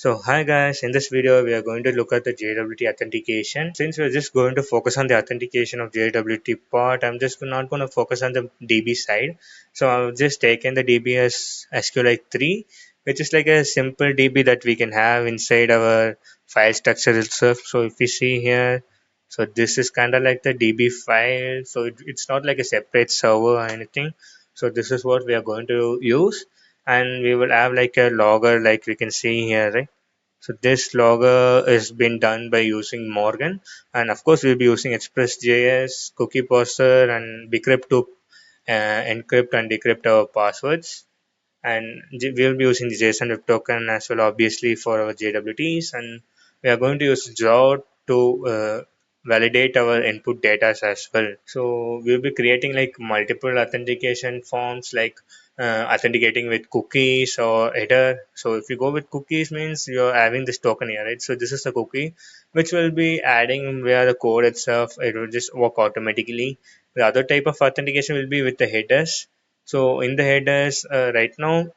So hi guys, in this video we are going to look at the JWT authentication. Since we're just going to focus on the authentication of JWT part, I'm just not going to focus on the DB side. So I've just taken the DB as SQLite 3, which is like a simple DB that we can have inside our file structure itself. So if we see here, so this is kind of like the DB file. So it's not like a separate server or anything. So this is what we are going to use, and we will have like a logger like we can see here, right? So this logger is been done by using Morgan, and of course we'll be using ExpressJS, cookie parser, and bcrypt to encrypt and decrypt our passwords. And we'll be using the JSON Web Token as well, obviously for our JWTs, and we are going to use JWT to validate our input data as well. So we'll be creating like multiple authentication forms, like authenticating with cookies or header. So if you go with cookies, means you're having this token here, right? So this is the cookie which will be adding via the code itself. It will just work automatically. The other type of authentication will be with the headers. So in the headers, right now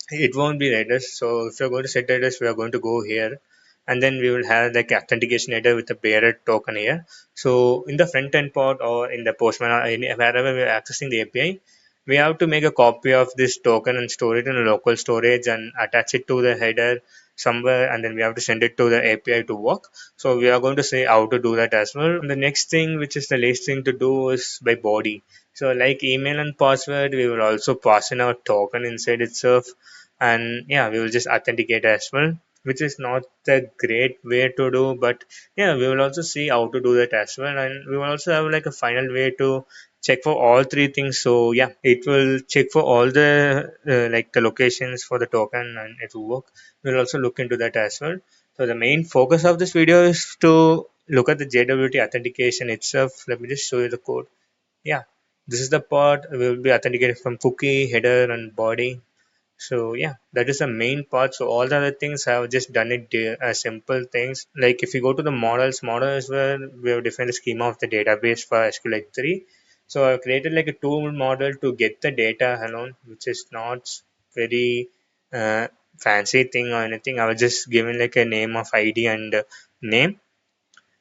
it won't be headers. So if you're going to set headers, we are going to go here, and then we will have like authentication header with the bearer token here. So in the front end part or in the postman or wherever we are accessing the API, we have to make a copy of this token and store it in a local storage and attach it to the header somewhere, and then we have to send it to the API to work. So we are going to say how to do that as well. And the next thing, which is the least thing to do, is by body. So like email and password, we will also pass in our token inside itself, and yeah, we will just authenticate as well, which is not the great way to do, but yeah, we will also see how to do that as well, and we will also have like a final way to check for all three things. So yeah, it will check for all the like the locations for the token, and it will work. We'll also look into that as well. So the main focus of this video is to look at the JWT authentication itself. Let me just show you the code. Yeah, this is the part we will be authenticated from cookie, header, and body. So yeah, that is the main part. So all the other things I have just done it as simple things. Like if you go to the models where we have defined the schema of the database for SQLite 3. So I've created like a tool model to get the data alone, which is not very uh, fancy thing or anything. I was just given like a name of ID and name.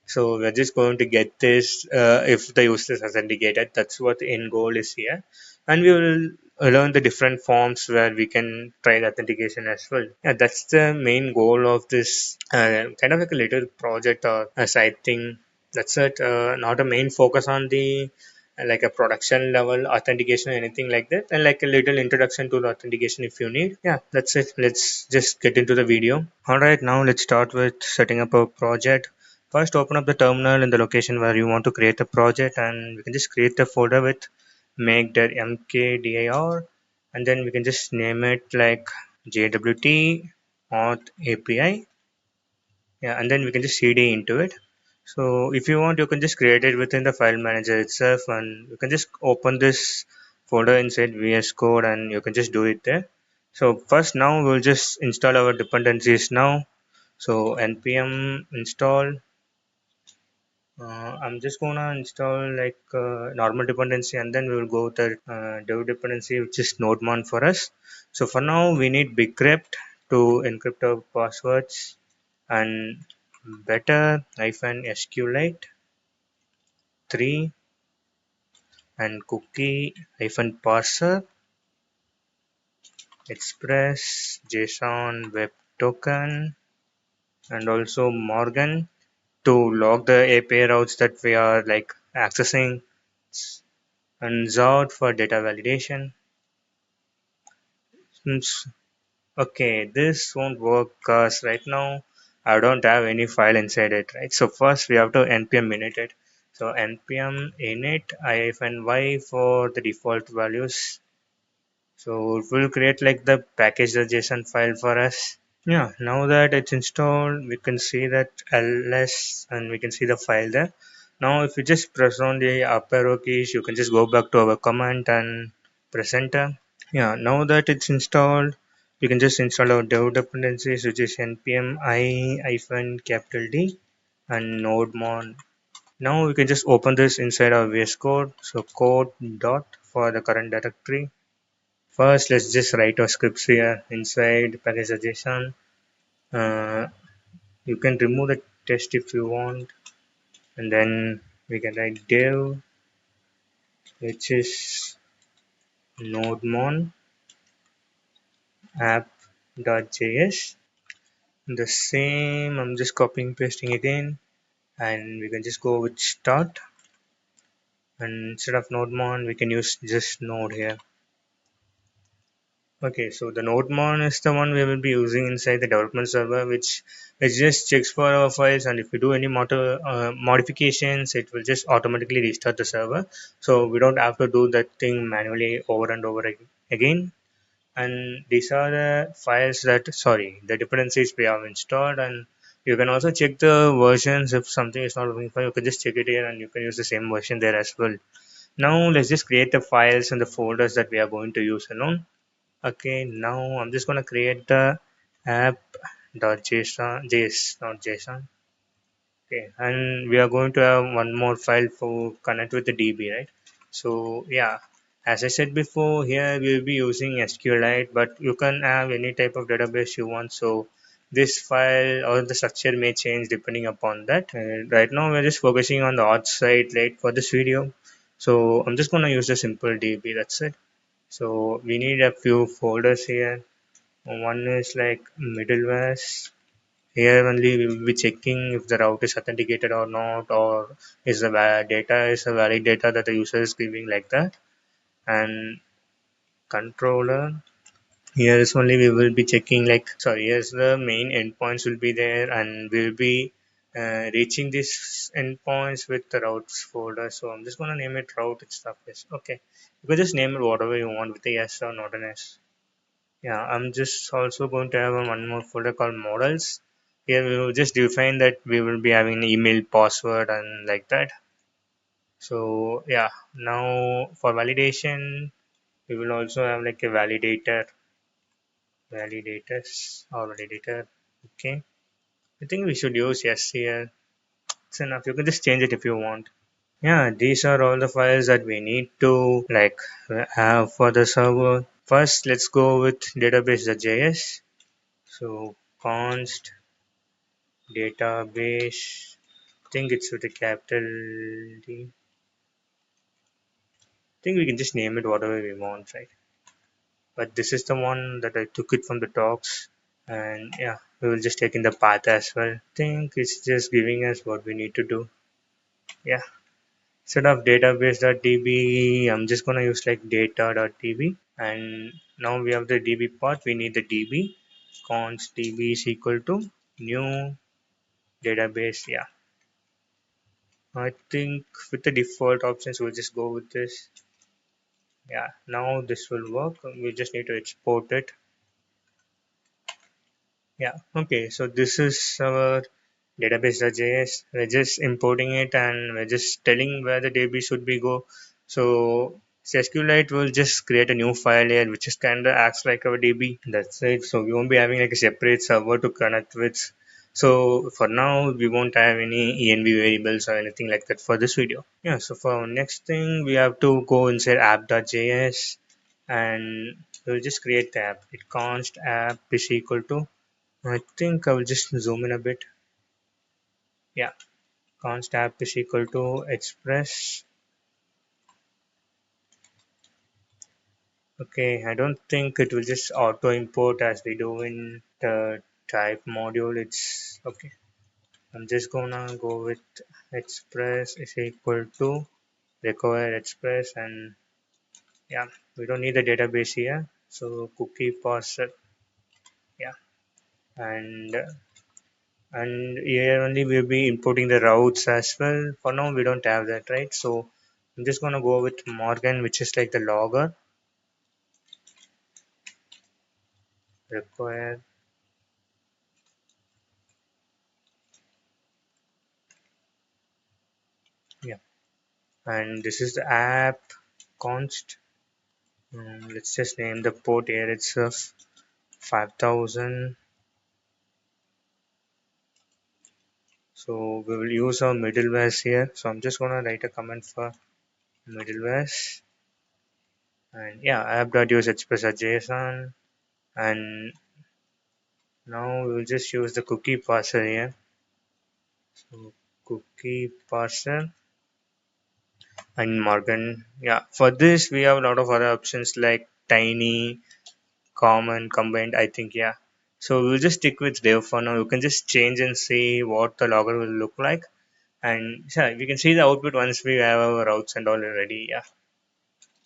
So we're just going to get this if the user is authenticated. That's what the end goal is here. And we will learn the different forms where we can try the authentication as well. Yeah, that's the main goal of this kind of like a little project or a side thing. That's it. Not a main focus on the like a production level authentication or anything like that, and like a little introduction to the authentication if you need. Yeah, that's it. Let's just get into the video. All right, now let's start with setting up a project. First, open up the terminal in the location where you want to create a project, and we can just create a folder with make.mkdir, and then we can just name it like JWT Auth API. Yeah, and then we can just cd into it. So if you want, you can just create it within the file manager itself, and you can just open this folder inside VS Code, and you can just do it there. So first, now we'll just install our dependencies now. So npm install. I'm just gonna install like normal dependency, and then we will go with the dev dependency, which is nodemon for us. So for now, we need bcrypt to encrypt our passwords, and better SQLite 3 and cookie parser express JSON Web Token, and also Morgan to log the API routes that we are like accessing, and Zout for data validation. Since okay, this won't work because right now I don't have any file inside it, right? So first we have to npm init it. So npm init -y for the default values. So it will create like the package.json file for us. Yeah, now that it's installed, we can see that ls, and we can see the file there. Now if you just press on the up arrow keys, you can just go back to our command and press enter. Yeah, now that it's installed, we can just install our dev dependencies, which is npm -d and nodemon. Now we can just open this inside our VS Code. So code dot for the current directory. First, let's just write our scripts here inside package.json, uh, you can remove the test if you want, and then we can write div, which is nodemon app.js. The same, I'm just copying pasting again, and we can just go with start, and instead of nodemon we can use just node here. Okay, so the nodemon is the one we will be using inside the development server, which it just checks for our files, and if we do any modifications, it will just automatically restart the server, so we don't have to do that thing manually over and over again. And these are the files that, sorry, the dependencies we have installed. And you can also check the versions. If something is not working fine, you can just check it here and you can use the same version there as well. Now let's just create the files and the folders that we are going to use alone. Okay, now I'm just going to create the app.json, js not json. Okay, and we are going to have one more file for connect with the DB, right? So yeah, as I said before, here we will be using SQLite, but you can have any type of database you want. So this file or the structure may change depending upon that. Right now we're just focusing on the auth side, right, for this video. So I'm just gonna use the simple DB. That's it. So we need a few folders here. One is like middlewares. Here only we will be checking if the route is authenticated or not, or is the data is a valid data that the user is giving, like that. And controller, here is only we will be checking, like, sorry, here's the main endpoints will be there, and we'll be reaching these endpoints with the routes folder. So I'm just gonna name it route stuff. Yes, okay. You can just name it whatever you want with a yes or not an S. Yeah, I'm just also going to have one more folder called models. Here we will just define that we will be having an email password and like that. So yeah, now for validation, we will also have like a validators or validator. Okay, I think we should use yes here. It's enough. You can just change it if you want. Yeah, these are all the files that we need to like have for the server. First, let's go with database.js. So const database, I think it's with a capital D. I think we can just name it whatever we want, right? But this is the one that I took it from the docs, and yeah, we will just take in the path as well. I think it's just giving us what we need to do. Yeah, instead of database.db, I'm just gonna use like data.db, and now we have the db path. We need the db const db is equal to new database. Yeah, I think with the default options, we'll just go with this. Yeah, now this will work. We just need to export it. Yeah, okay. So this is our database.js. We're just importing it and we're just telling where the DB should be go. So SQLite will just create a new file here, which is kind of acts like our DB. That's it. So we won't be having like a separate server to connect with. So for now, we won't have any env variables or anything like that for this video. Yeah. So for our next thing, we have to go inside app.js and we'll just create the app. It const app is equal to, I think I will just zoom in a bit. Yeah, const app is equal to express. Okay, I don't think it will just auto import as we do in the type module. It's okay. I'm just gonna go with express is equal to require express, and yeah, we don't need the database here. So cookie parser, yeah, and here only we'll be importing the routes as well. For now, we don't have that, right? So I'm just gonna go with Morgan, which is like the logger require. Yeah, and this is the app const. Let's just name the port here itself 5000. So we will use our middlewares here. So I'm just gonna write a comment for middlewares, and yeah, app.use express.json, and Now we'll just use the cookie parser here. So cookie parser and Morgan. Yeah, for this we have a lot of other options like tiny, common, combined. I think yeah. So we'll just stick with dev for now. You can just change and see what the logger will look like, and yeah, we can see the output once we have our routes and all ready. Yeah.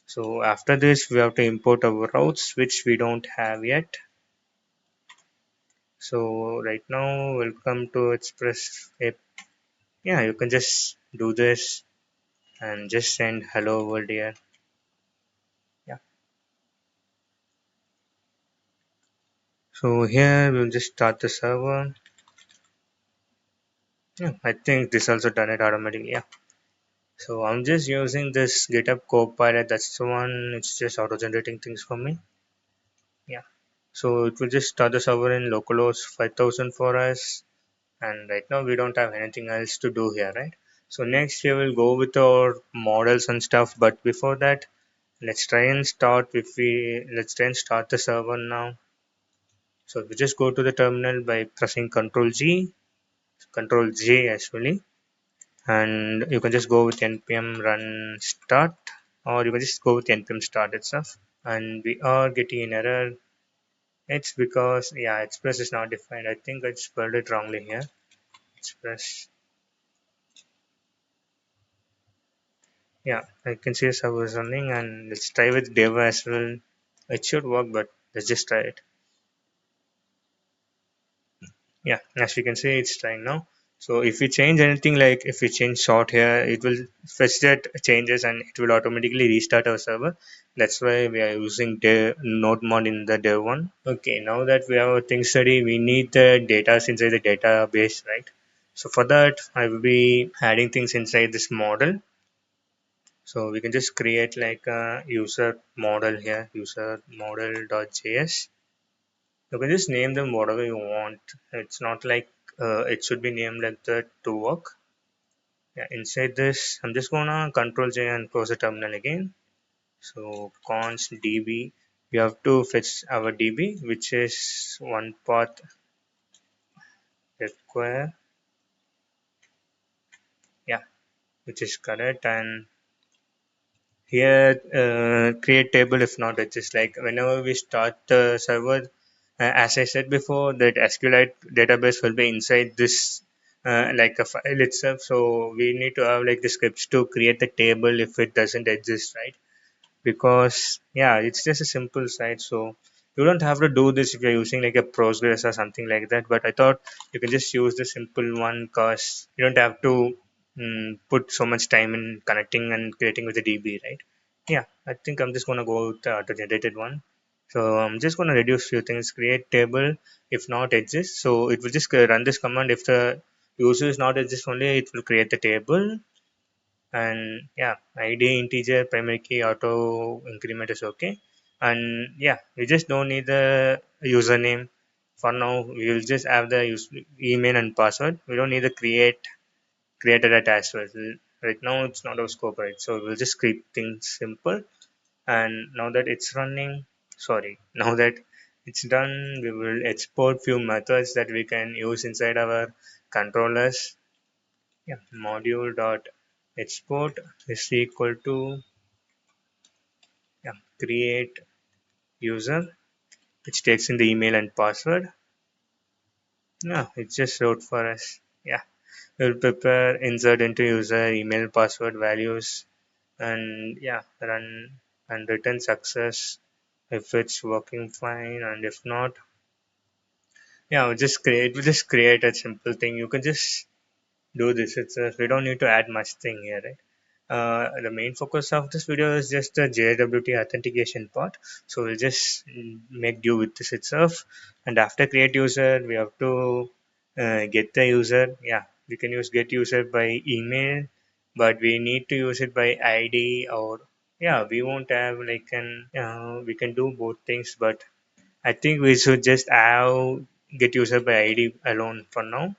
So after this, we have to import our routes, which we don't have yet. So right now, welcome to Express. Yeah, you can just do this and just send hello world here. Yeah. So here we'll just start the server. Yeah, I think this also done it automatically. Yeah. So I'm just using this GitHub Copilot. That's the one. It's just auto generating things for me. Yeah. So it will just start the server in localhost 5000 for us. And right now we don't have anything else to do here, right? So next we will go with our models and stuff, but before that, let's try and start the server now. So we just go to the terminal by pressing Control J actually, and you can just go with npm run start, or you can just go with npm start itself. And we are getting an error. It's because yeah, express is not defined. I think I spelled it wrongly here. Express. Yeah, I can see a server is running, and let's try with dev as well. It should work, but let's just try it. Yeah, as we can see, it's trying now. So if we change anything, like if we change short here, it will fetch that changes and it will automatically restart our server. That's why we are using dev node mod in the dev one. Okay, now that we have a thing study, we need the data inside the database, right? So for that, I will be adding things inside this model. So we can just create like a user model here, user model.js. You can just name them whatever you want. It's not like it should be named like that to work. Yeah, inside this, I'm just gonna control J and close the terminal again. So const db, we have to fetch our db, which is one path require. Yeah, which is correct. And here, create table if not. It's just like whenever we start the server, as I said before, that SQLite database will be inside this like a file itself. So we need to have like the scripts to create the table if it doesn't exist, right? Because yeah, it's just a simple site, so you don't have to do this if you're using like a Postgres or something like that. But I thought you can just use the simple one because you don't have to put so much time in connecting and creating with the DB, right? Yeah, I think I'm just gonna go with the auto-generated one. So I'm just gonna reduce few things. Create table if not exist. So it will just run this command. If the user is not exist only, it will create the table. And yeah, id integer primary key auto increment is okay. And yeah, we just don't need the username. For now we will just have the email and password. We don't need the created at as well. Right now it's not our scope, right? So we'll just keep things simple. And now that it's running, sorry, now that it's done, we will export few methods that we can use inside our controllers. Yeah, module dot export is equal to yeah, create user, which takes in the email and password. Yeah, it just wrote for us. Yeah, we'll prepare insert into user email password values, and yeah, run and return success if it's working fine, and if not, yeah, we just create a simple thing. You can just do this. We don't need to add much thing here, right? The main focus of this video is just the JWT authentication part. So we'll just make do with this itself. And after create user, we have to get the user. Yeah, we can use get user by email, but we need to use it by ID or yeah, we won't have like an we can do both things, but I think we should just have get user by ID alone for now.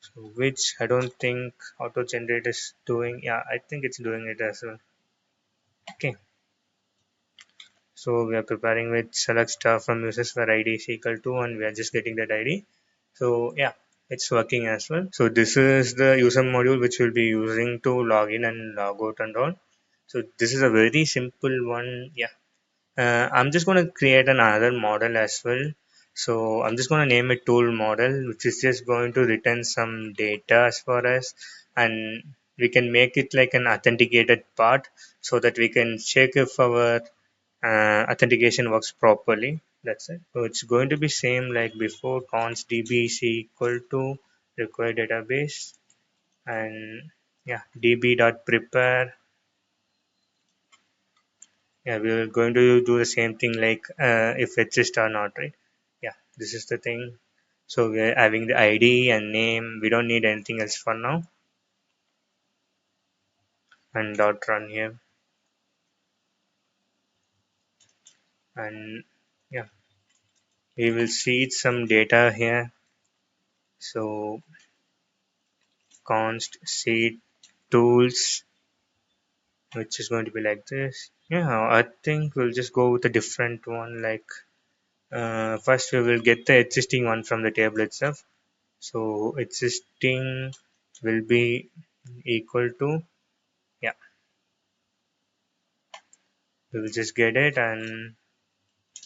So which I don't think auto generate is doing. Yeah, I think it's doing it as well. Okay. So we are preparing with select star from users where id is equal to, and we are just getting that id. So yeah, it's working as well. So this is the user module which we'll be using to log in and log out and all. So this is a very simple one. Yeah. I'm just going to create another model as well. So I'm just going to name a tool model, which is just going to return some data as far as, and we can make it like an authenticated part so that we can check if our authentication works properly. That's it. So it's going to be same like before. Const db is equal to required database, and yeah, db.prepare. Yeah, we are going to do the same thing like if exists or not, right? Yeah, this is the thing. So we are having the ID and name. We don't need anything else for now. And dot run here. And yeah, we will see some data here. So const seed tools, which is going to be like this. Yeah, I think we'll just go with a different one. Like first we will get the existing one from the table itself. So existing will be equal to, yeah, we will just get it, and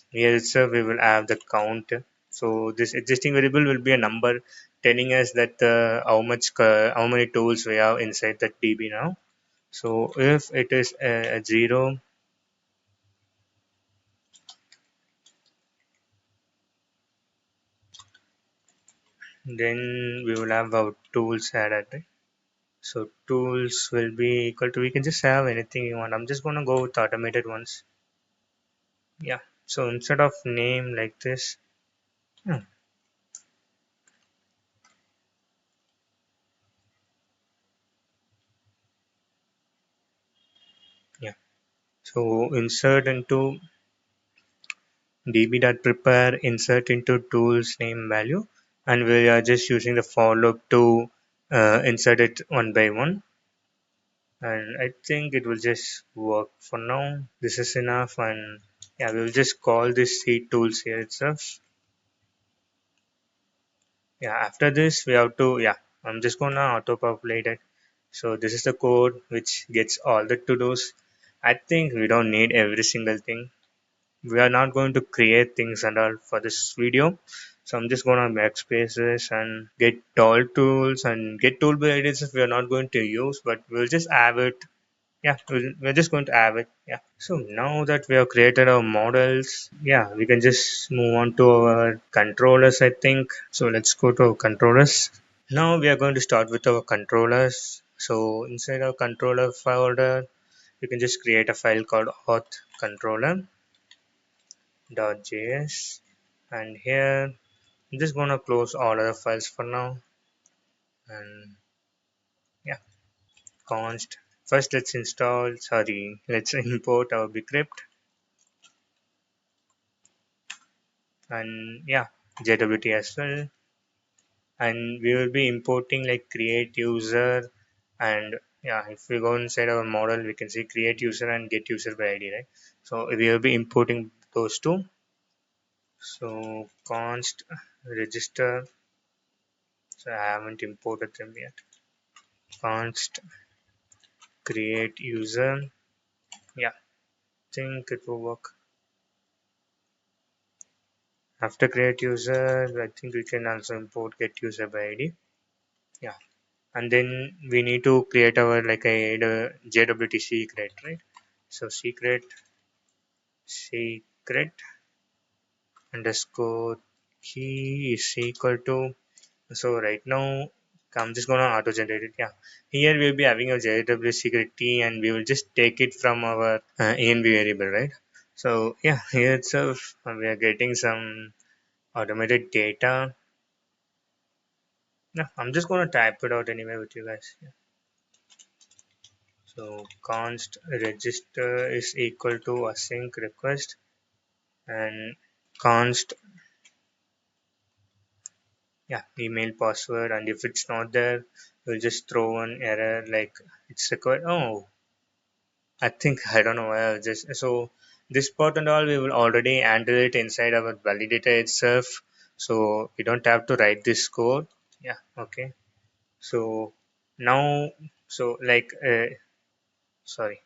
here itself we will have the count. So this existing variable will be a number telling us that how many tools we have inside that db now. So if it is a 0, then we will have our tools added, right? So tools will be equal to, we can just have anything you want. I'm just going to go with automated ones. Yeah, so instead of name like this, hmm, yeah. So insert into db.prepare, insert into tools name value, and we are just using the for loop to insert it one by one. And I think it will just work for now. This is enough, and yeah, we will just call this seed tools here itself. Yeah, after this we have to, yeah, I'm just gonna auto populate it. So this is the code which gets all the to dos. I think we don't need every single thing. We are not going to create things and all for this video. So I'm just gonna backspace this and get all tools and get tool by IDs we are not going to use, but we'll just have it. Yeah, we're just going to have it. Yeah. So now that we have created our models, yeah, we can just move on to our controllers, I think. So let's go to our controllers. Now we are going to start with our controllers. So inside our controller folder, you can just create a file called authController.js, and here I'm just gonna close all other files for now. And yeah, const. First let's import our bcrypt, and yeah, JWT as well. And we will be importing like create user, and yeah, if we go inside our model we can see create user and get user by id, right? So we will be importing those two. So const register, so I haven't imported them yet. Const create user, yeah, think it will work. After create user, I think we can also import get user by id. Yeah, and then we need to create our like a JWT secret, right? So secret underscore key is equal to, so right now I'm just gonna auto generate it. Yeah, here we'll be having a JWT secret key, and we will just take it from our env variable, right? So yeah, here itself we are getting some automated data. Yeah, I'm just gonna type it out anyway with you guys. Yeah. So const register is equal to async request, and const, yeah, email password, and if it's not there we'll just throw an error like it's required. Oh, I think I don't know why I just, so This part and all we will already handle it inside our validator itself, so we don't have to write this code. Yeah, okay. So now, so like sorry.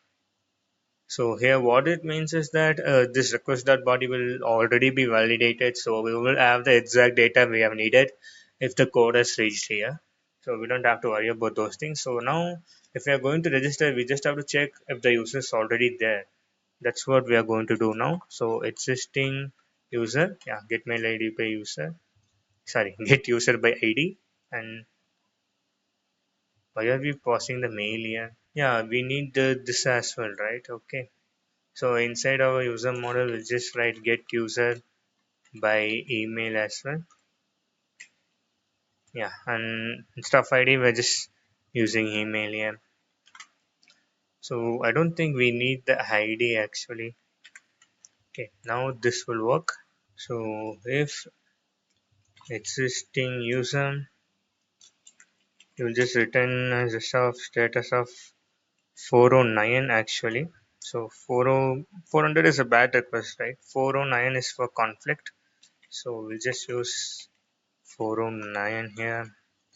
So here what it means is that this request.body will already be validated, so we will have the exact data we have needed if the code is reached here. So we don't have to worry about those things. So now if we are going to register, we just have to check if the user is already there. That's what we are going to do now. So existing user, yeah, get mail ID by user, sorry, get user by ID. And why are we pausing the mail here? Yeah, we need this as well, right? Okay. So inside our user model, we'll just write get user by email as well. Yeah, and instead of ID, we're just using email here. So I don't think we need the ID actually. Okay, now this will work. So if existing user, you'll just return as a status of 409 actually. So 400 is a bad request, right? 409 is for conflict. So we'll just use 409 here.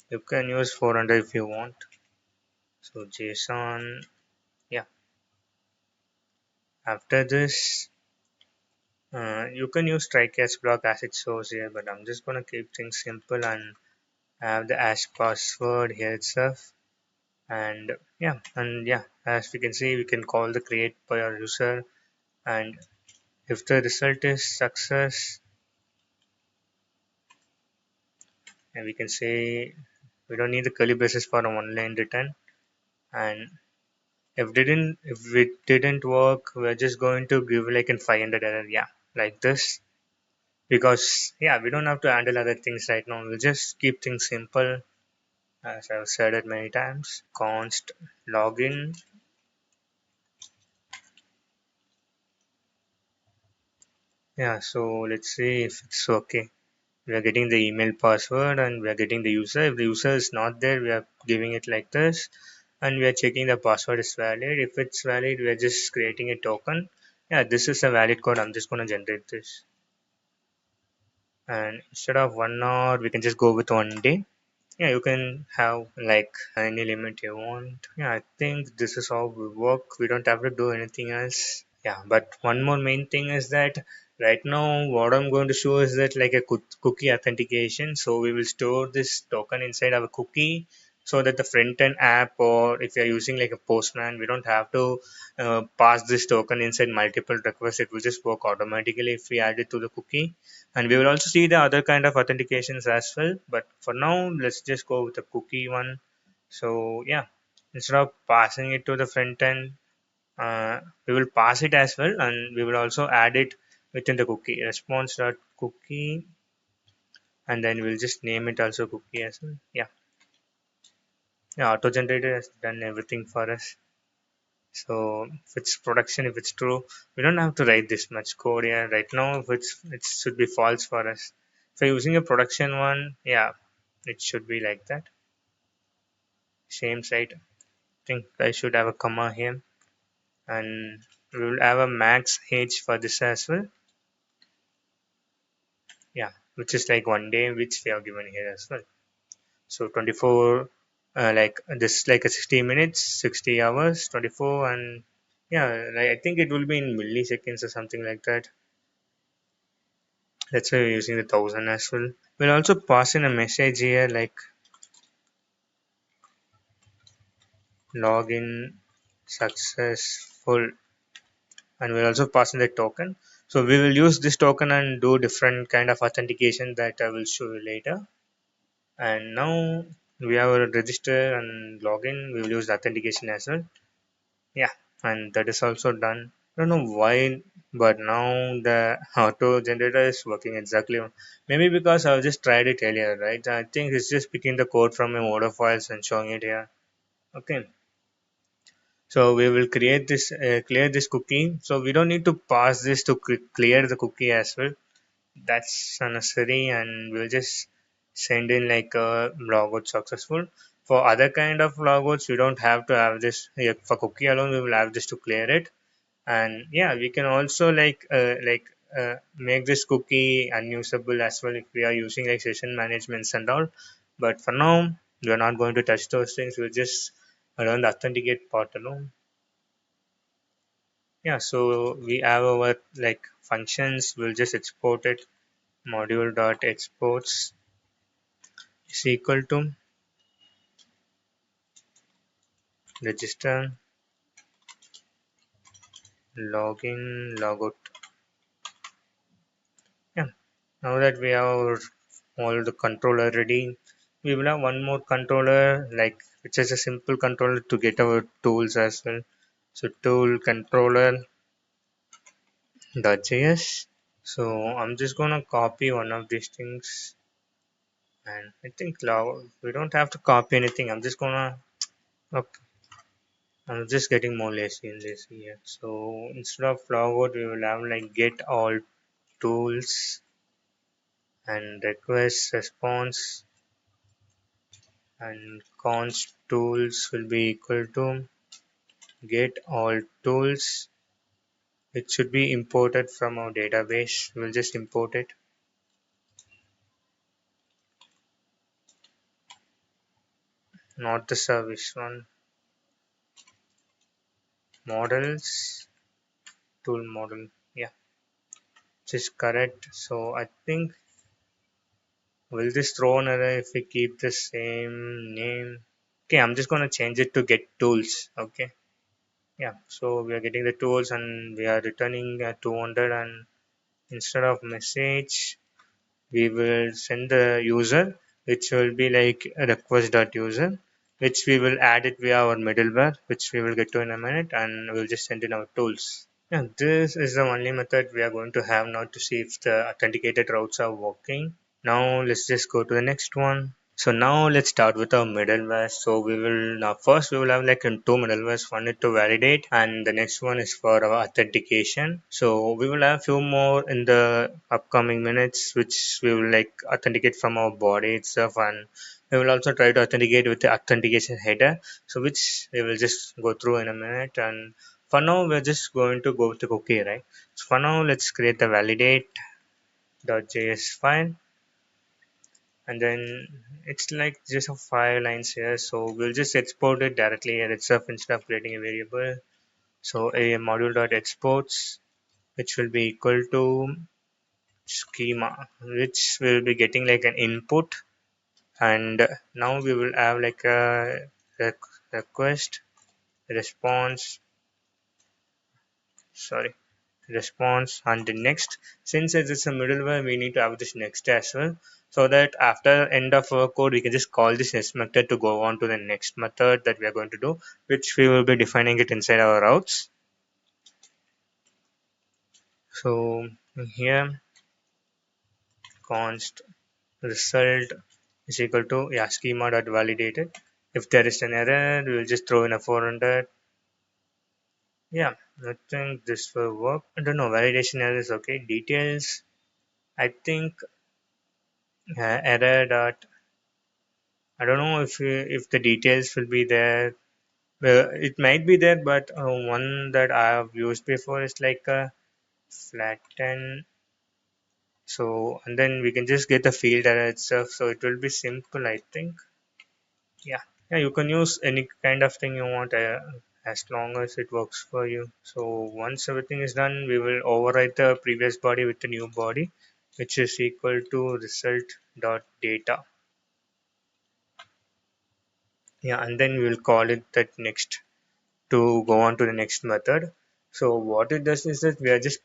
You can use 400 if you want. So JSON, yeah. After this, you can use try catch block as it shows here, but I'm just gonna keep things simple and have the hash password here itself. And yeah, as we can see, we can call the create by our user, and if the result is success, and we can say we don't need the curly braces for a one line return. And if it didn't work, we're just going to give like a 500 error, yeah, like this. Because yeah, we don't have to handle other things right now. We'll just keep things simple, as I've said it many times. Const login. Yeah, so let's see if it's okay. We are getting the email password and we are getting the user. If the user is not there, we are giving it like this, and we are checking the password is valid. If it's valid, we are just creating a token. Yeah, this is a valid code. I'm just going to generate this, and instead of 1 hour we can just go with 1 day. Yeah, you can have like any limit you want. Yeah, I think this is how we work. We don't have to do anything else. Yeah, but one more main thing is that right now what I'm going to show is that like a cookie authentication. So we will store this token inside our cookie, so that the front end app, or if you're using like a postman, we don't have to pass this token inside multiple requests. It will just work automatically if we add it to the cookie. And we will also see the other kind of authentications as well, but for now let's just go with the cookie one. So yeah, instead of passing it to the front end, we will pass it as well, and we will also add it within the cookie response dot cookie, and then we'll just name it also cookie as well. Yeah, yeah, auto generator has done everything for us. So if it's production, if it's true, we don't have to write this much code here right now. If it should be false for us. If you're using a production one, yeah, it should be like that. Same site. I think I should have a comma here, and we will have a max age for this as well. Yeah, which is like 1 day, which we have given here as well. So 24, like this, like a 60 minutes, 60 hours, 24, and yeah, like I think it will be in milliseconds or something like that. That's why we're using the 1000 as well. We'll also pass in a message here like login successful, and we'll also pass in the token. So we will use this token and do different kind of authentication that I will show you later. And now we have a register and login. We will use the authentication as well. Yeah, and that is also done. I don't know why, but now the auto generator is working exactly. Maybe because I just tried it earlier, right? I think it's just picking the code from a order files and showing it here. Okay, so we will create this, clear this cookie. So we don't need to pass this to clear the cookie as well. That's unnecessary, and we'll just send in like a logout successful. For other kind of logouts, we don't have to have this here. For cookie alone, we will have this to clear it. And yeah, we can also make this cookie unusable as well if we are using like session managements and all. But for now, we are not going to touch those things. We'll just run the authenticate part alone. Yeah, so we have our like functions. We'll just export it. Module dot exports is equal to register login logout. Yeah, now that we have all the controller ready, we will have one more controller like which is a simple controller to get our tools as well. So tool controller .js. So I'm just gonna copy one of these things, and I think we don't have to copy anything. Okay, I'm just getting more lazy in this here. So instead of logout, we will have like get all tools and request response, and const tools will be equal to get all tools. It should be imported from our database. We'll just import it. Not the service one. Models, tool model. Yeah, which is correct. So I think will this throw an error if we keep the same name? Okay, I'm just gonna change it to get tools. Okay. Yeah, so we are getting the tools and we are returning 200, and instead of message we will send the user, which will be like a request.user, which we will add it via our middleware, which we will get to in a minute, and we'll just send in our tools. Yeah, this is the only method we are going to have now to see if the authenticated routes are working. Now let's just go to the next one. So now let's start with our middleware. So we will now first we will have like two middlewares, one is to validate and the next one is for our authentication. So we will have few more in the upcoming minutes which we will like authenticate from our body itself, and we will also try to authenticate with the authentication header. So which we will just go through in a minute, and for now we're just going to go with the cookie, right? So for now let's create the validate.js file, and then it's like just a 5 lines here, so we'll just export it directly here itself instead of creating a variable. So a module.exports, which will be equal to schema, which will be getting like an input, and now we will have like a request response, sorry, response and the next. Since it's a middleware, we need to have this next as well, so that after end of our code we can just call this next method to go on to the next method that we are going to do, which we will be defining it inside our routes. So here const result is equal to, yeah, schema dot validated. If there is an error we will just throw in a 400. Yeah, I think this will work. I don't know, validation error is okay. Details, I think error dot, I don't know if the details will be there. It might be there, but one that I have used before is like a flatten. So and then we can just get the field error itself. So it will be simple, I think. Yeah, yeah. You can use any kind of thing you want as long as it works for you. So once everything is done, we will overwrite the previous body with the new body, which is equal to result dot data. Yeah, and then we will call it that next to go on to the next method. So what it does is that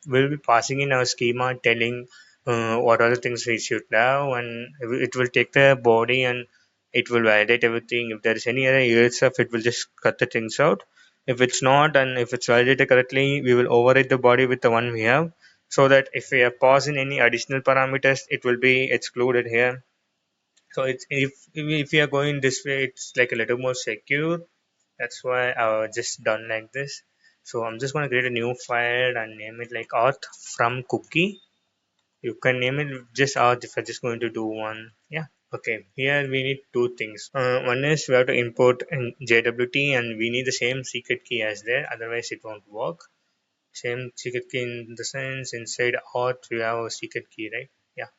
we'll be passing in our schema telling what are the things we should have, and it will take the body and it will validate everything. If there is any other error stuff, it will just cut the things out. If it's not, and if it's validated correctly, we will override the body with the one we have, so that if we are passing any additional parameters, it will be excluded here. So it's if we are going this way, it's like a little more secure. That's why I just done like this. So I'm just gonna create a new file and name it like auth from cookie. You can name it just auth if I'm just going to do one. Yeah. Okay. Here we need two things. One is we have to import in JWT and we need the same secret key as there. Otherwise it won't work. Same secret key in the sense inside auth we have a secret key, right? Yeah,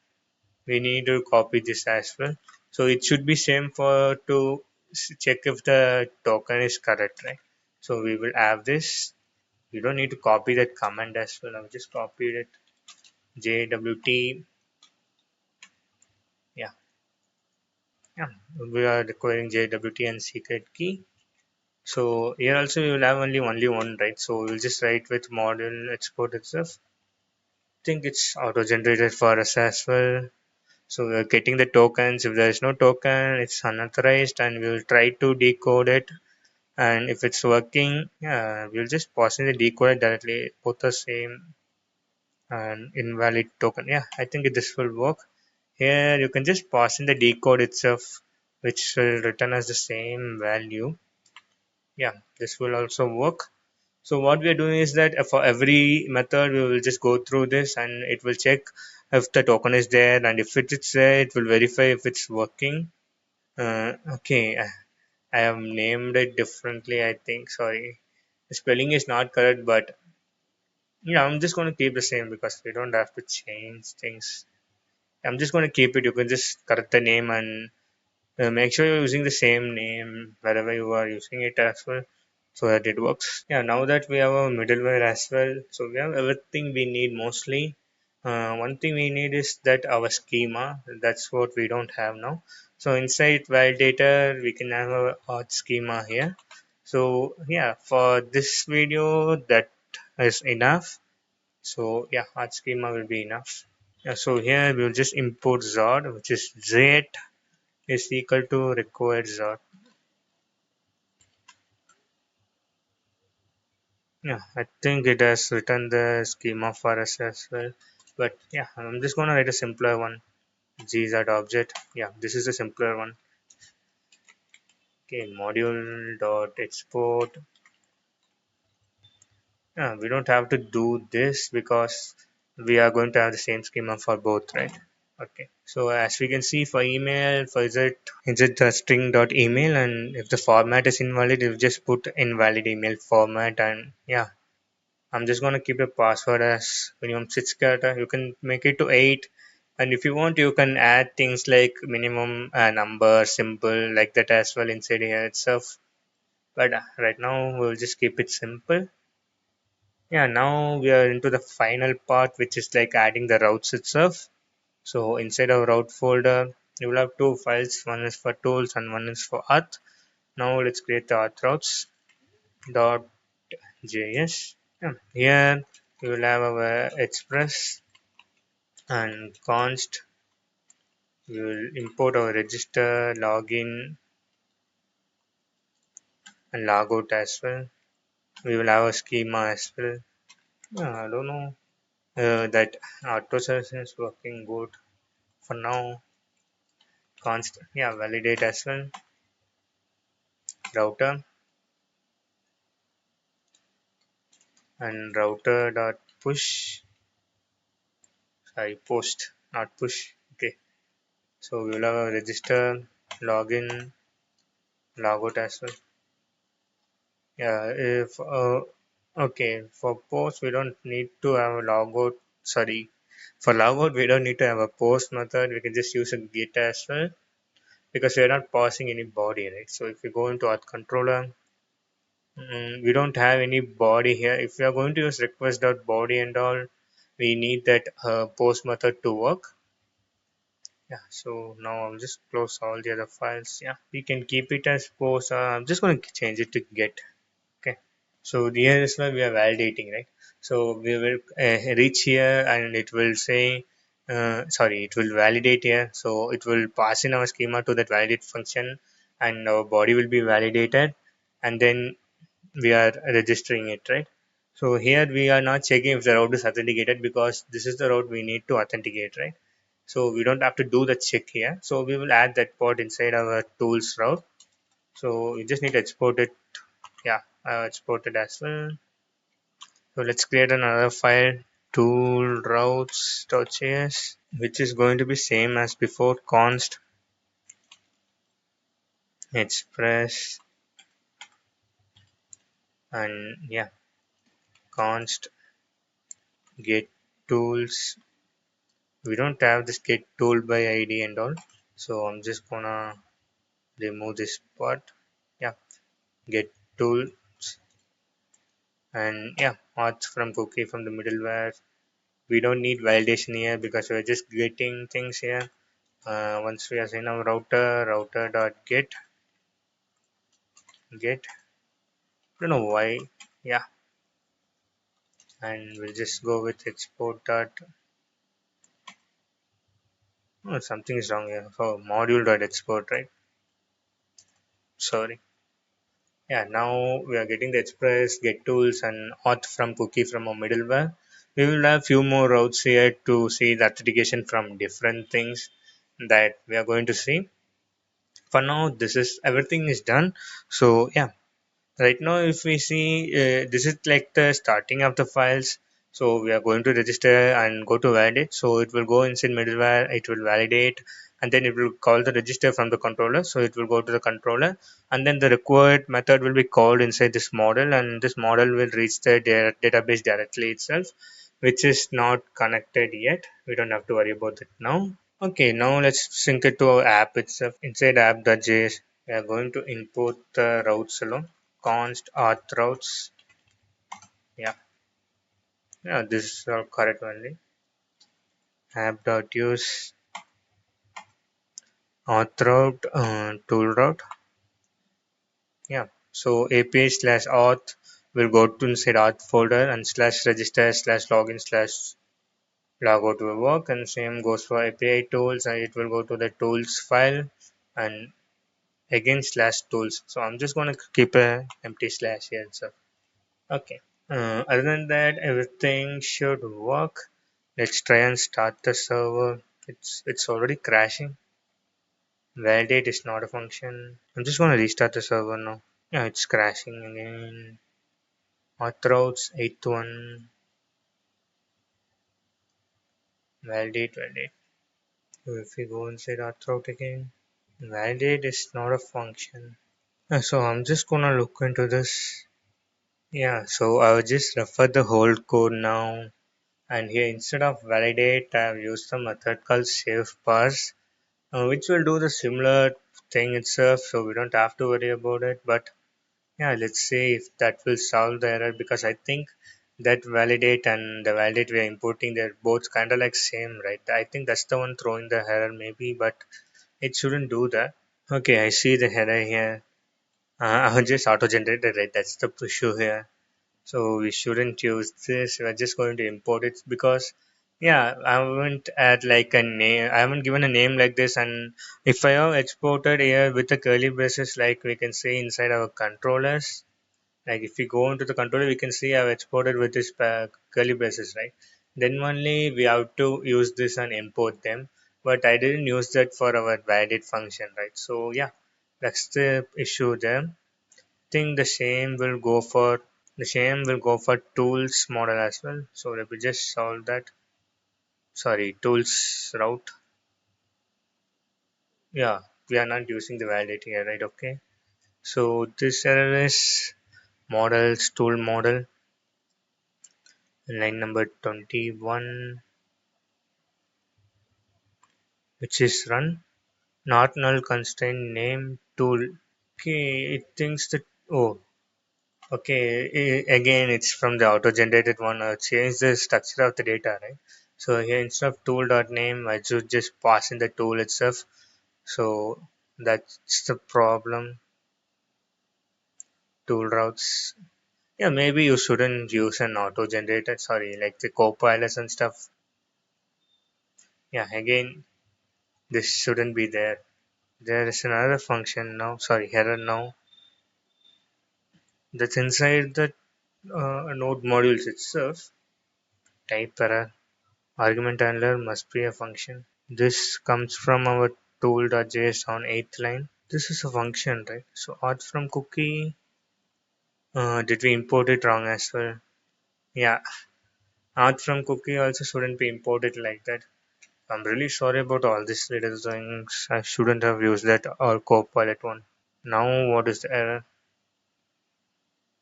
we need to copy this as well. So it should be same for to check if the token is correct, right? So we will have this. You don't need to copy that command as well. I've just copied it. JWT. Yeah, yeah. We are requiring JWT and secret key. So here also we will have only one, right? So we'll just write with model export itself. I think it's auto generated for us as well. So we're getting the tokens. If there is no token, it's unauthorized, and we'll try to decode it. And if it's working, yeah, we'll just pass in the decode it directly. Both the same and invalid token. Yeah, I think this will work. Here you can just pass in the decode itself, which will return as the same value. Yeah, this will also work. So what we are doing is that for every method we will just go through this and it will check if the token is there, and if it is there it will verify if it's working. Okay, I have named it differently, I think. Sorry, the spelling is not correct, but yeah, I'm just going to keep the same because we don't have to change things. I'm just going to keep it. You can just correct the name and make sure you're using the same name wherever you are using it as well, so that it works. Yeah, now that we have a middleware as well, so we have everything we need mostly. One thing we need is that our schema. That's what we don't have now. So inside validator, we can have a auth schema here. So yeah, for this video, that is enough. So yeah, auth schema will be enough. Yeah, so here we'll just import Zod, which is Z is equal to required Zod. Yeah, I think it has written the schema for us as well. But yeah, I'm just gonna write a simpler one. GZ object. Yeah, this is a simpler one. Okay, module dot export. Yeah, we don't have to do this because we are going to have the same schema for both, right? Okay. So as we can see for email, for is it the string dot email, and if the format is invalid, you just put invalid email format, and yeah, I'm just gonna keep the password as minimum 6 character. You can make it to 8, and if you want, you can add things like minimum number, symbol, like that as well inside here itself. But right now we'll just keep it simple. Yeah, now we are into the final part, which is like adding the routes itself. So inside our route folder, you will have two files. One is for tools and one is for auth. Now let's create the auth routes dot JS. Yeah, here we will have our express and const. We will import our register, login, and logout as well. We will have a schema as well. Yeah, I don't know that authOllSources is working good for now. Const, yeah, validate as well. Router and router dot push. Sorry, post, not push. Okay, so we will have a register, login, logout as well. Yeah, if okay, for post we don't need to have a logout. Sorry, for logout we don't need to have a post method. We can just use a get as well because we are not passing any body, right? So if we go into auth controller, we don't have any body here. If we are going to use request.body and all, we need that post method to work. Yeah, so now I'll just close all the other files. Yeah, we can keep it as post. I'm just going to change it to get. Okay. So here is where we are validating, right? So we will reach here and it will say, sorry, it will validate here. So it will pass in our schema to that validate function, and our body will be validated, and then we are registering it, right? So here we are not checking if the route is authenticated because this is the route we need to authenticate, right? So we don't have to do the check here. So we will add that port inside our tools route. So you just need to export it. Yeah, exported as well. So let's create another file, tool routes.js, which is going to be same as before, const express, and yeah, const get tools. We don't have this get tool by ID and all. So I'm just gonna remove this part. Yeah, get tools and yeah, auth from cookie from the middleware. We don't need validation here because we're just getting things here. Once we assign our router dot get. I don't know why. Yeah, and we'll just go with export dot. Oh, something is wrong here. So module dot export, right? Sorry. Yeah, now we are getting the express get tools and auth from cookie from a middleware. We will have few more routes here to see the authentication from different things that we are going to see. For now, this is everything is done. So yeah, right now if we see this is like the starting of the files. So we are going to register and go to validate. So it will go inside middleware, it will validate, and then it will call the register from the controller. So it will go to the controller, and then the required method will be called inside this model, and this model will reach the database directly itself, which is not connected yet. We don't have to worry about it now. Okay, now let's sync it to our app itself. Inside app.js, we are going to import the routes alone. Const auth routes. Yeah, yeah, this is our correct only. App.use auth route, tool route. Yeah, so API slash auth will go to inside auth folder and slash register slash login slash logout will work, and same goes for API tools, and it will go to the tools file and again slash tools. So I'm just going to keep a empty slash here. So okay, other than that everything should work. Let's try and start the server. It's already crashing. Validate is not a function. I'm just going to restart the server now. Yeah, it's crashing again. Authroutes 81. Validate. So if we go inside authroute again, validate is not a function. So I'm just gonna look into this. Yeah, so I'll just refer the whole code now. And here instead of validate, I've used a method called save parse, which will do the similar thing itself. So we don't have to worry about it. But yeah, let's see if that will solve the error, because I think that validate and the validate we are importing, they're both kind of like same, right? I think that's the one throwing the error maybe, but it shouldn't do that. Okay, I see the error here. I just auto-generated, right? That's the issue here. So we shouldn't use this. We're just going to import it because, yeah, I haven't add like a name. I haven't given a name like this. And if I have exported here with the curly braces, like we can see inside our controllers, like if we go into the controller, we can see I've exported with this curly braces, right? Then only we have to use this and import them. But I didn't use that for our validate function, right? So yeah, that's the issue there. Think the same will go for tools model as well. So let me just solve that. Sorry, tools route. Yeah, we are not using the validate here, right? Okay. So this error is models tool model line number 21, which is run not null constraint name tool. Okay, it thinks that, oh, okay, again, it's from the auto-generated one. Change the structure of the data, right? So here instead of tool.name, I should just pass in the tool itself. So that's the problem. Tool routes. Yeah, maybe you shouldn't use an auto-generated. Sorry, like the copilots and stuff. Yeah, again, this shouldn't be there. There is another function now. Sorry, error now. That's inside the node modules itself. Type error. Argument handler must be a function. This comes from our tool.js on 8th line. This is a function, right? So auth from cookie, did we import it wrong as well? Yeah, auth from cookie also shouldn't be imported like that. I'm really sorry about all these little things. I shouldn't have used that or copilot one. Now what is the error?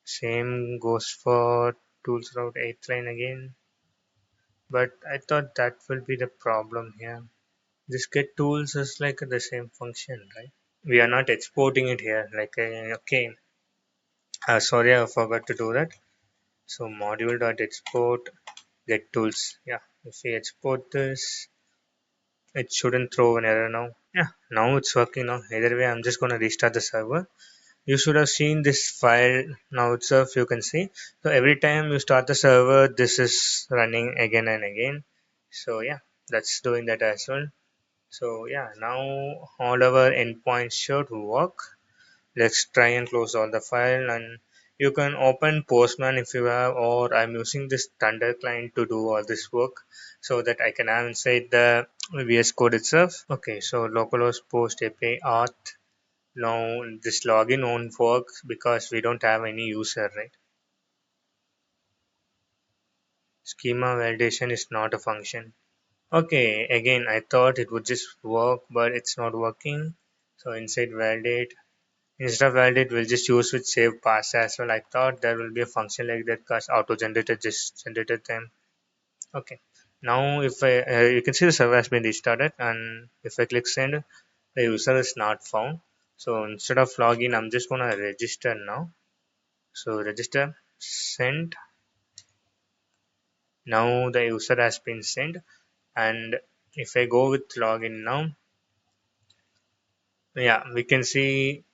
Same goes for tools route 8th line again. But I thought that will be the problem here. This get tools is like the same function, right? We are not exporting it here. Like, okay, sorry, I forgot to do that. So module.export get tools. Yeah, if we export this, it shouldn't throw an error now. Yeah, now it's working now. Either way, I'm just gonna restart the server. You should have seen this file now itself. You can see. So every time you start the server, this is running again and again. So yeah, that's doing that as well. So yeah, now all our endpoints should work. Let's try and close all the file, and you can open Postman if you have, or I'm using this Thunder client to do all this work so that I can have inside the VS Code itself. Okay, so localhost post API auth. Now this login won't work because we don't have any user, right? Schema validation is not a function. Okay, again I thought it would just work, but it's not working. So inside validate, instead of validate, we'll just use with save pass as well. I thought there will be a function like that because auto generated just generated them. Okay. Now if I you can see the server has been restarted, and if I click send, the user is not found. So instead of login, I'm just gonna register now. So register, send. Now the user has been sent, and if I go with login now, yeah, we can see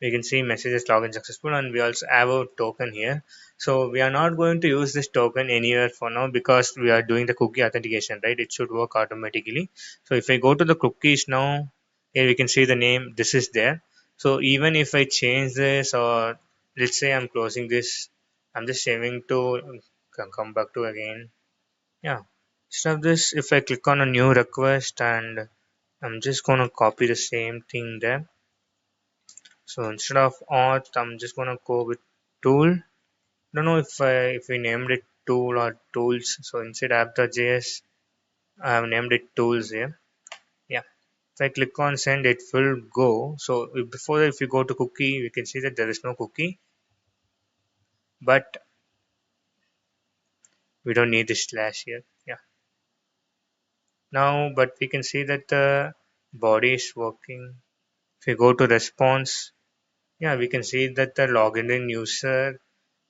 messages login successful, and we also have a token here. So we are not going to use this token anywhere for now because we are doing the cookie authentication, right? It should work automatically. So if I go to the cookies now, here we can see the name, this is there. So even if I change this, or let's say I'm closing this, I'm just saving to come back to again. Yeah, instead of this, if I click on a new request, and I'm just going to copy the same thing there. So instead of auth, I'm just gonna go with tool. Don't know if we named it tool or tools. So inside app.js, I have named it tools here. Yeah. If I click on send, it will go. So before that, if you go to cookie, we can see that there is no cookie, but we don't need this slash here. Yeah. Now, but we can see that the body is working. If you go to response, yeah, we can see that the login in user,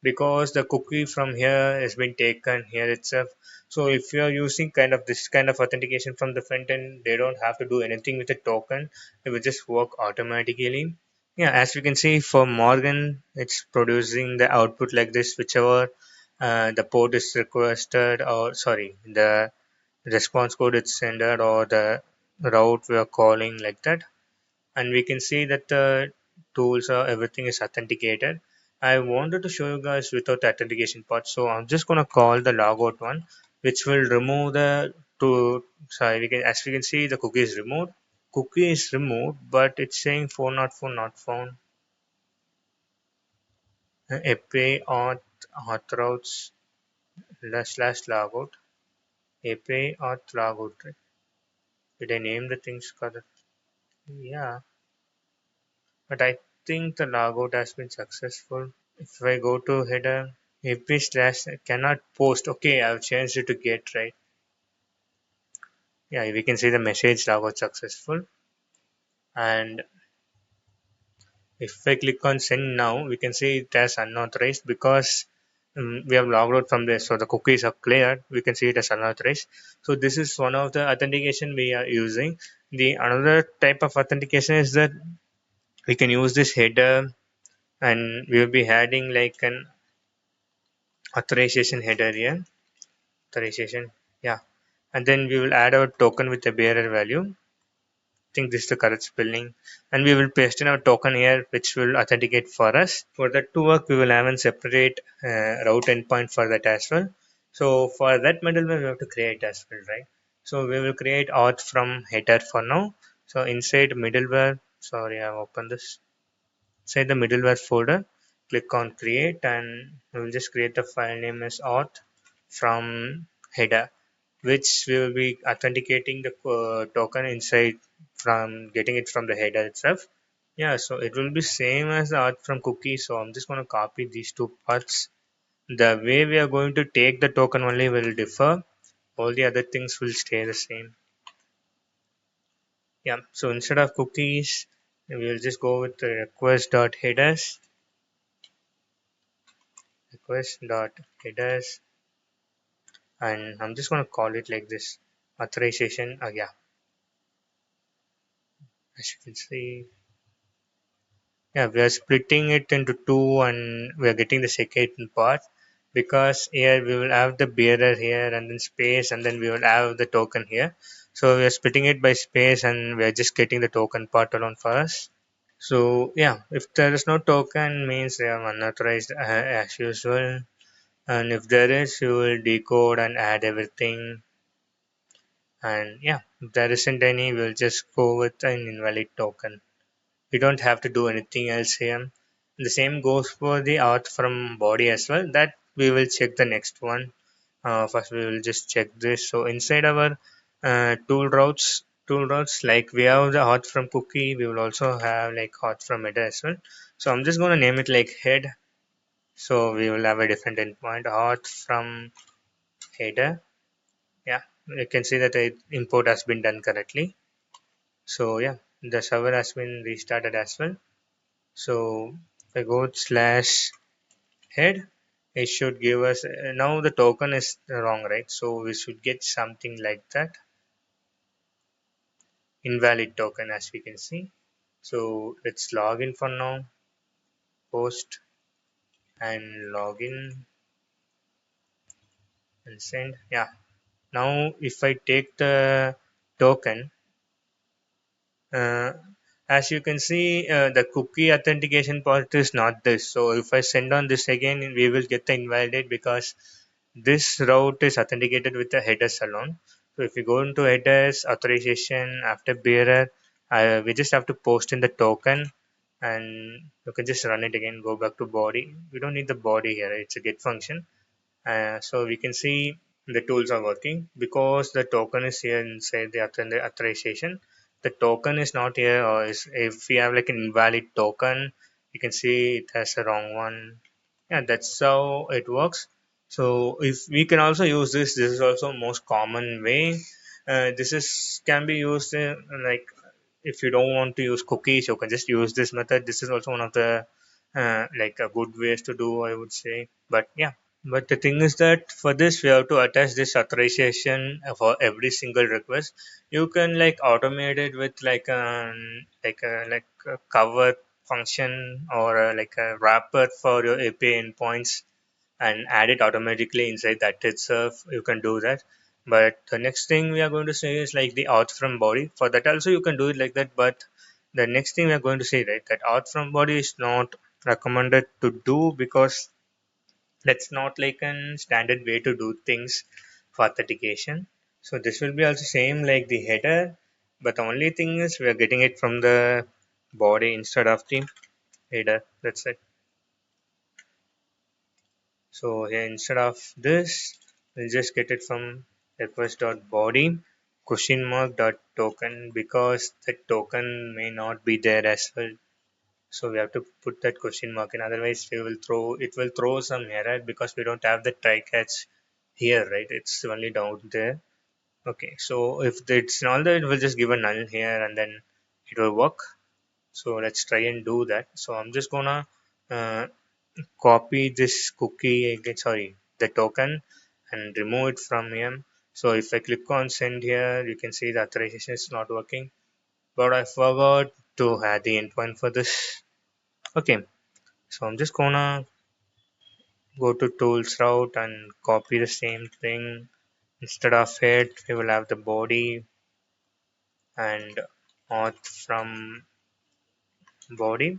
because the cookie from here has been taken here itself. So if you are using kind of this kind of authentication from the front end, they don't have to do anything with the token. It will just work automatically. Yeah, as we can see for Morgan, it's producing the output like this, whichever the port is requested, or sorry, the response code is sent, or the route we are calling like that. And we can see that the tools are everything is authenticated. I wanted to show you guys without the authentication part, so I'm just gonna call the logout one, which will remove the to sorry, as we can see the cookie is removed. Cookie is removed, but it's saying 404 not found. API auth slash logout. API auth logout. Right? Did I name the things correct? Yeah, but I think the logout has been successful. If I go to header, AP slash cannot post. Okay, I've changed it to get, right. Yeah, we can see the message logout successful. And if I click on send now, we can see it as unauthorized because we have logged out from this. So the cookies are cleared. We can see it as unauthorized. So this is one of the authentication we are using. The another type of authentication is that we can use this header, and we will be adding like an authorization header here. Authorization, yeah, and then we will add our token with a bearer value. I think this is the correct spelling, and we will paste in our token here, which will authenticate for us. For that to work, we will have a separate route endpoint for that as well. So for that middleware, we have to create as well, right? So we will create auth from header for now. So inside middleware, sorry, I've opened this. Inside the middleware folder, click on create, and we will just create the file name as auth from header, which we will be authenticating the token inside from getting it from the header itself. Yeah, so it will be same as the auth from cookie. So I'm just going to copy these two parts. the way we are going to take the token only will differ. All the other things will stay the same. Yeah, so instead of cookies, we will just go with the request.headers, request.headers, and I'm just going to call it like this, authorization. Yeah, as you can see, yeah, we are splitting it into two, and we are getting the second part because here we will have the bearer here and then space, and then we will have the token here. So we are splitting it by space, and we are just getting the token part alone for us. So yeah, if there is no token, means they are unauthorized as usual. And if there is, you will decode and add everything. And yeah, if there isn't any, we'll just go with an invalid token. We don't have to do anything else here. The same goes for the auth from body as well. That we will check the next one. First, we will just check this. So inside our tool routes, like we have the auth from cookie, we will also have like auth from header as well. So I'm just going to name it like head. So we will have a different endpoint auth from header. Yeah, you can see that the import has been done correctly. So yeah, the server has been restarted as well. So if I go slash head, it should give us now the token is wrong, right? So we should get something like that, invalid token, as we can see. So let's log in for now, post and login and send. Yeah. Now if I take the token, Uh, as you can see, the cookie authentication part is not this. So if I send on this again, we will get the invalidate because this route is authenticated with the headers alone. So if you go into headers, authorization, after bearer, we just have to post in the token and you can just run it again, go back to body. We don't need the body here, it's a get function. So we can see the tools are working because the token is here inside the authorization. The token is not here, or if we have like an invalid token, you can see it has a wrong one. Yeah, that's how it works. So if we can also use this is also most common way. This is can be used like if you don't want to use cookies, you can just use this method. This is also one of the like a good ways to do, I would say. But yeah, but the thing is that for this we have to attach this authorization for every single request. You can like automate it with like a cover function or like a wrapper for your API endpoints and add it automatically inside that itself. You can do that. But the next thing we are going to say is like the auth from body. For that also you can do it like that. But the next thing we are going to say, right, that auth from body is not recommended to do because that's not like a standard way to do things for authentication. So this will be also same like the header, but the only thing is we are getting it from the body instead of the header. That's it. So here instead of this, we'll just get it from request.body question mark dot token because the token may not be there as well. So we have to put that question mark in. Otherwise, it will throw some error because we don't have the try catch here, right? It's only down there. Okay, so if it's not there, it will just give a null here and then it will work. So let's try and do that. So I'm just gonna uh, copy this cookie again, sorry, the token and remove it from here. So if I click on send here, you can see the authorization is not working. But I forgot to add the endpoint for this. Okay, so I'm just gonna go to tools route and copy the same thing. Instead of it, we will have the body and auth from body.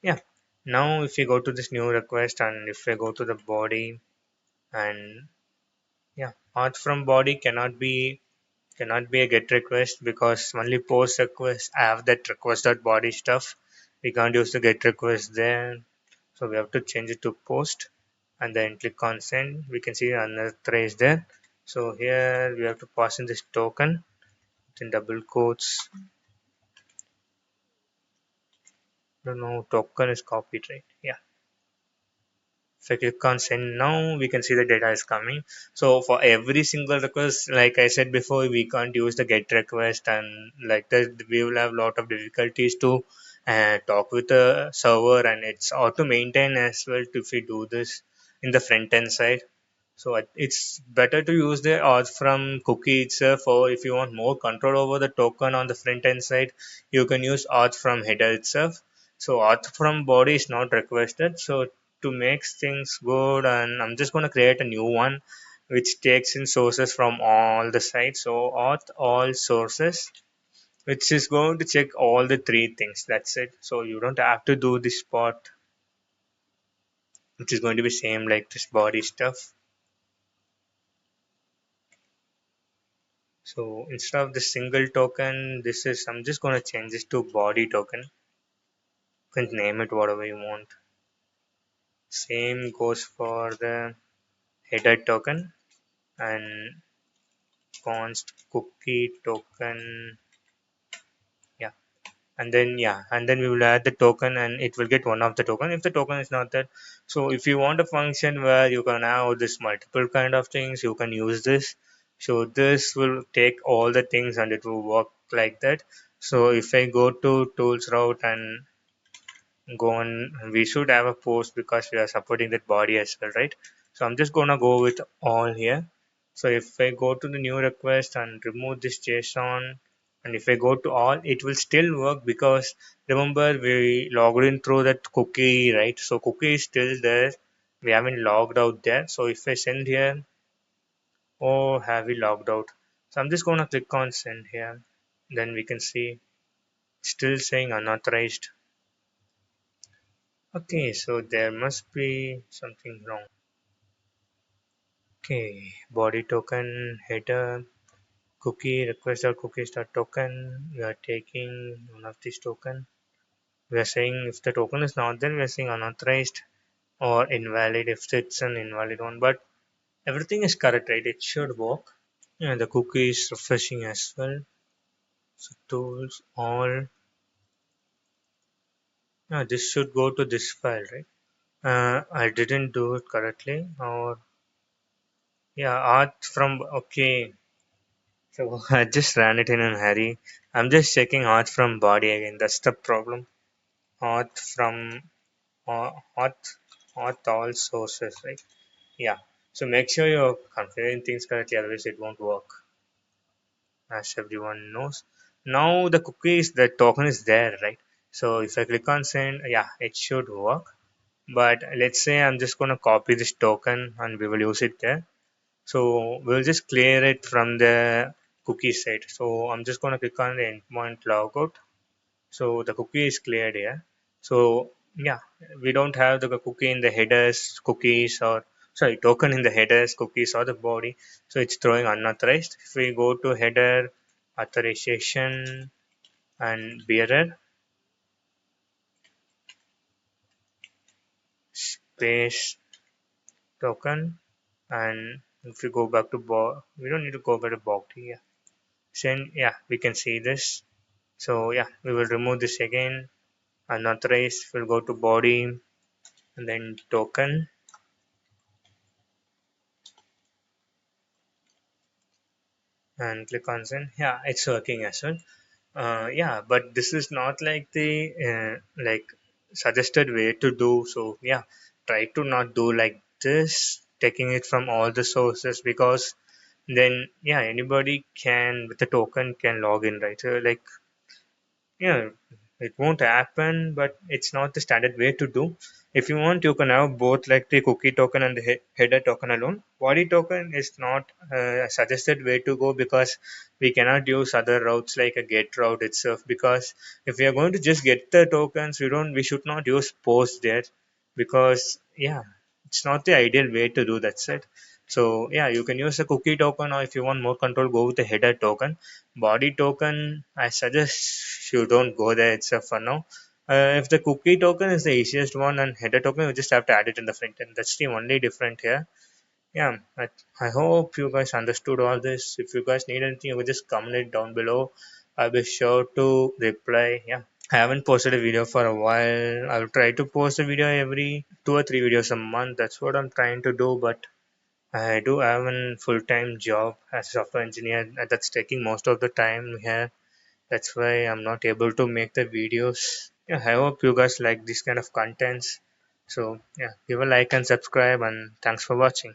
Yeah. Now if you go to this new request and if I go to the body and yeah, auth from body cannot be a get request because only post request have that request.body stuff. We can't use the get request there. So we have to change it to post and then click on send. We can see another trace there. So here we have to pass in this token in double quotes. No, token is copied, right? Yeah. If I click on send now, we can see the data is coming. So for every single request, like I said before, we can't use the get request, and like that we will have a lot of difficulties to talk with the server, and it's auto maintain as well if we do this in the front end side. So it's better to use the auth from cookie itself, or if you want more control over the token on the front end side, you can use auth from header itself. So auth from body is not requested. So to make things good, and I'm just going to create a new one which takes in sources from all the sites. So auth all sources, which is going to check all the three things. That's it. So you don't have to do this part, which is going to be same like this body stuff. So instead of the single token, this is, I'm just going to change this to body token. You can name it whatever you want. Same goes for the header token and const cookie token. Yeah. And then we will add the token, and it will get one of the token if the token is not that. So if you want a function where you can have this multiple kind of things, you can use this. So this will take all the things and it will work like that. So if I go to tools route and go on, we should have a post because we are supporting that body as well, right? So I'm just gonna go with all here. So if I go to the new request and remove this JSON, and if I go to all, it will still work because remember we logged in through that cookie, right? So cookie is still there, we haven't logged out there. So if I send here, oh, have we logged out? So I'm just gonna click on send here, then we can see still saying unauthorized. Okay, so there must be something wrong. Okay, body token, header, cookie, request or cookie start token. We are taking one of these token. We are saying if the token is not there, we are saying unauthorized or invalid if it's an invalid one. But everything is correct, right? It should work. Yeah, the cookie is refreshing as well. So tools, all. Yeah, this should go to this file, right? I didn't do it correctly. Or yeah, art from okay. So I just ran it in a hurry. I'm just checking auth from body again. That's the problem. Auth from auth auth all sources, right? Yeah. So make sure you're configuring things correctly, otherwise it won't work. As everyone knows. Now the cookies, the token is there, right? So if I click on send, yeah, it should work. But let's say I'm just gonna copy this token and we will use it there. So we'll just clear it from the cookie side. So I'm just going to click on the endpoint logout. So the cookie is cleared here. So yeah, we don't have the cookie in the headers, cookies, or sorry, token in the headers, cookies, or the body. So it's throwing unauthorized. If we go to header, authorization, and bearer, space token, and if we go back to we don't need to go back to body. Yeah, send. Yeah, we can see this. So yeah, we will remove this again. Unauthorized, we'll go to body and then token and click on send. Yeah, it's working as well. Yeah, but this is not like the like suggested way to do. So yeah, try to not do like this, taking it from all the sources, because then yeah, anybody can with the token can log in, right? So like yeah, it won't happen, but it's not the standard way to do. If you want, you can have both like the cookie token and the header token alone. Body token is not a suggested way to go because we cannot use other routes like a get route itself. Because if we are going to just get the tokens, we should not use post there, because yeah, it's not the ideal way to do that set. So yeah, you can use a cookie token, or if you want more control, go with the header token. Body token, I suggest you don't go there itself for now. If the cookie token is the easiest one and header token, you just have to add it in the front end. That's the only different here. Yeah, I hope you guys understood all this. If you guys need anything, you can just comment it down below. I'll be sure to reply. Yeah. I haven't posted a video for a while. I'll try to post a video every 2 or 3 videos a month. That's what I'm trying to do. But I do have a full-time job as a software engineer that's taking most of the time here. That's why I'm not able to make the videos. Yeah, I hope you guys like this kind of contents. So yeah, give a like and subscribe, and thanks for watching.